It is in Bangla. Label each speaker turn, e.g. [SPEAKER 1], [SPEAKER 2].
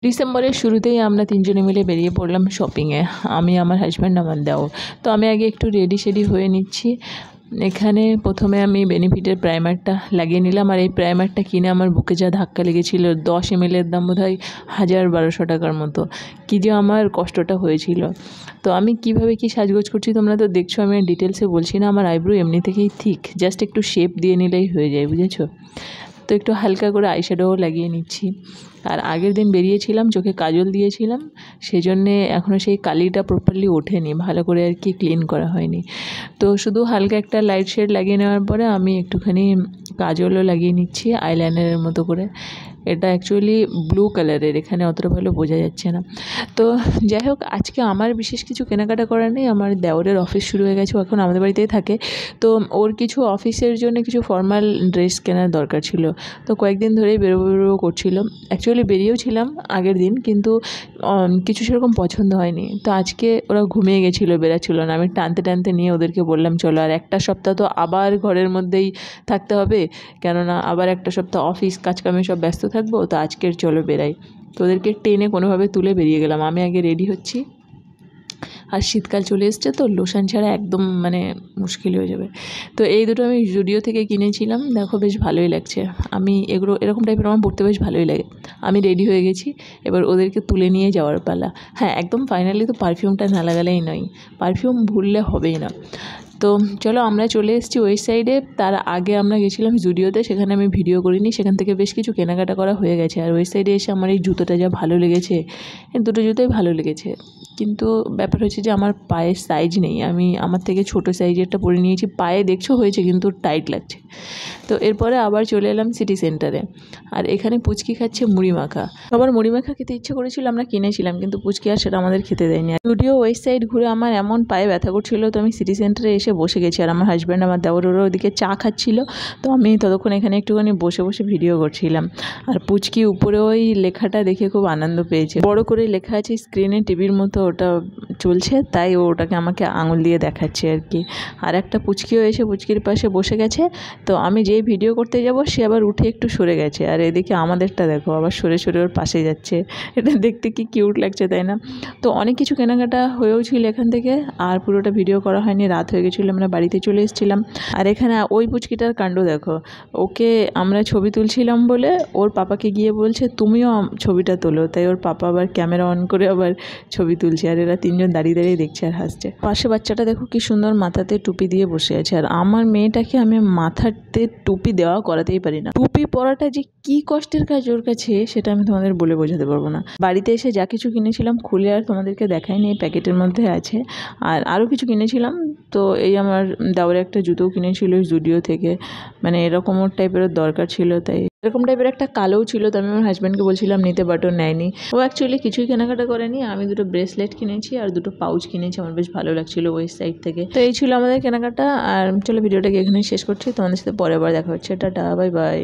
[SPEAKER 1] ডিসেম্বরের শুরুতেই আমরা তিনজনে মিলে বেরিয়ে পড়লাম শপিংয়ে, আমি, আমার হাজব্যান্ড, আমার দেওর। তো আমি আগে একটু রেডি হয়ে নিচ্ছি। এখানে প্রথমে আমি বেনিফিটের প্রাইমারটা লাগিয়ে নিলাম, আর এই প্রাইমারটা কিনে আমার বুকে যা ধাক্কা লেগেছিল। 10 ml দাম বোধহয় 1000-1200 টাকার মতো। কী যে আমার কষ্টটা হয়েছিল। তো আমি কিভাবে কি সাজগোজ করছি তোমরা তো দেখছো, আমি ডিটেলসে বলছি না। আমার আইব্রো এমনি থেকেই থিক, জাস্ট একটু শেপ দিয়ে নিলেই হয়ে যায়, বুঝেছো? তো একটু হালকা করে আইশ্যাডো লাগিয়ে নিচ্ছি। আর আগের দিন বেরিয়েছিলাম, চোখে কাজল দিয়েছিলাম, সেজন্যে এখনও সেই কালিটা প্রপারলি ওঠেনি, ভালো করে আর কি ক্লিন করা হয়নি। তো শুধু হালকা একটা লাইট শেড লাগিয়ে নেওয়ার পরে আমি একটুখানি কাজলও লাগিয়ে নিচ্ছি আইলাইনারের মতো করে। এটা অ্যাকচুয়ালি ব্লু কালারের, এখানে অতটা ভালো বোঝা যাচ্ছে না। তো যাই হোক, আজকে আমার বিশেষ কিছু কেনাকাটা করার নেই। আমার দেওরের অফিস শুরু হয়ে গেছে, ও এখন আমাদের বাড়িতেই থাকে। তো ওর কিছু অফিসের জন্য কিছু ফর্মাল ড্রেস কেনার দরকার ছিল। তো কয়েকদিন ধরেই বেরোবো করছিল। অ্যাকচুয়ালি বেরিয়েও ছিলাম আগের দিন, কিন্তু কিছু সেরকম পছন্দ হয়নি। তো আজকে ওরা ঘুমিয়ে গেছিলো, বেরাচ্ছিল না। আমি টানতে নিয়ে ওদেরকে বললাম চলো, আর একটা সপ্তাহ তো আবার ঘরের মধ্যেই থাকতে হবে, কেননা আবার একটা সপ্তাহ অফিস কাজকামে সব ব্যস্ত থাকবো। তো আজকের চলো বেরাই। তো ওদেরকে টেনে কোনোভাবে তুলে বেরিয়ে গেলাম। আমি আগে রেডি হচ্ছি, আর শীতকাল চলে এসছে তো লোশন ছাড়া একদম মানে মুশকিল হয়ে যাবে। তো এই দুটো আমি জুডিও থেকে কিনেছিলাম, দেখো বেশ ভালোই লাগছে। আমি এরকম টাইপের আমার পরতে বেশ ভালোই লাগে। আমি রেডি হয়ে গেছি, এবার ওদেরকে তুলে নিয়ে যাওয়ার পালা। হ্যাঁ, একদম ফাইনালি তো পারফিউমটা না লাগালেই নয়, পারফিউম ভুললে হবেই না। তো চলো আমরা চলে এসেছি ওই সাইডে। তার আগে আমরা গেছিলাম জুডিওতে, সেখানে আমি ভিডিও করিনি। সেখান থেকে বেশ কিছু কেনাকাটা করা হয়ে গেছে। আর ওই সাইডে এসে আমার এই জুতোটা যা ভালো লেগেছে, এই দুটো জুতোই ভালো লেগেছে। কিন্তু ব্যাপার হচ্ছে যে আমার পায়ের সাইজ নেই, আমি আমার থেকে ছোটো সাইজেরটা পরে নিয়েছি। পায়ে দেখছো হয়েছে, কিন্তু টাইট লাগছে। তো এরপরে আবার চলে এলাম সিটি সেন্টারে, আর এখানে পুচকি খাচ্ছে মুড়ি মাখা। আবার মুড়ি মাখা খেতে ইচ্ছে করেছিল, আমরা কিনেছিলাম, কিন্তু পুচকি আর সেটা আমাদের খেতে দেয়নি। জুডিও ওয়েস্ট সাইড ঘুরে আমার এমন পায়ে ব্যথা করছিল, তো আমি সিটি সেন্টারে এসে বসে গেছি। আর আমার হাজব্যান্ড, আমার দেওর, ওরা ওদিকে চা খাচ্ছিল। তো আমি ততক্ষণ এখানে একটুখানি বসে ভিডিও করছিলাম। আর পুচকি উপরে ওই লেখাটা দেখে খুব আনন্দ পেয়েছে। বড় করে লেখা আছে স্ক্রিনে, টিভির মতো ওটা চলছে, তাই ও ওটাকে আমাকে আঙুল দিয়ে দেখাচ্ছে আর কি। আর একটা পুচকিও এসে পুচকির পাশে বসে গেছে। তো আমি যেই ভিডিও করতে যাব, সে আবার উঠে একটু সরে গেছে। আর এদিকে আমাদেরটা দেখো আবার সরে ওর পাশে যাচ্ছে। এটা দেখতে কি কিউট লাগছে, তাই না? তো অনেক কিছু কেনাকাটা হয়েও ছিল এখান থেকে, আর পুরোটা ভিডিও করা হয়নি, রাত হয়ে গেছিলো, আমরা বাড়িতে চলে এসেছিলাম। আর এখানে ওই পুচকিটার কাণ্ড দেখো, ওকে আমরা ছবি তুলছিলাম বলে ওর পাপাকে গিয়ে বলছে তুমিও ছবিটা তোলো। তাই ওর পাপা আবার ক্যামেরা অন করে আবার ছবি তুলছে, আর এরা তিনজন দাঁড়িয়ে দেখছে আর হাসছে। পাশে বাচ্চাটা দেখো কি সুন্দর মাথাতে টুপি দিয়ে বসে আছে। আর আমার মেয়েটাকে আমি মাথাতে টুপি দেওয়া করাতেই পারি না। টুপি পরাটা যে কি কষ্টের কাজ ওর কাছে, সেটা আমি তোমাদের বলে বোঝাতে পারবো না। বাড়িতে এসে যা কিছু কিনেছিলাম খুলে আর তোমাদেরকে দেখাইনি, এই প্যাকেটের মধ্যে আছে। আর আরও কিছু কিনেছিলাম। তো এই আমার দেওয়ার একটা জুতো কিনেছিল জুডিও থেকে, মানে এরকম টাইপের দরকার ছিল, তাই এরকম টাইপের একটা কালোও ছিল। তো আমি আমার হাজব্যান্ডকে বলছিলাম নিতে, বাট ও নেয়নি। ও অ্যাকচুয়ালি কিছুই কেনাকাটা করেনি। আমি দুটো ব্রেসলেট কিনেছি আর দুটো পাউচ কিনেছি, আমার বেশ ভালো লাগছিল ওয়েস্ট সাইড থেকে। তো এই ছিল আমাদের কেনাকাটা। আর চলো ভিডিওটাকে এখানেই শেষ করছি, তোমাদের সাথে পরে আবার দেখা হচ্ছে। Tata, bye bye.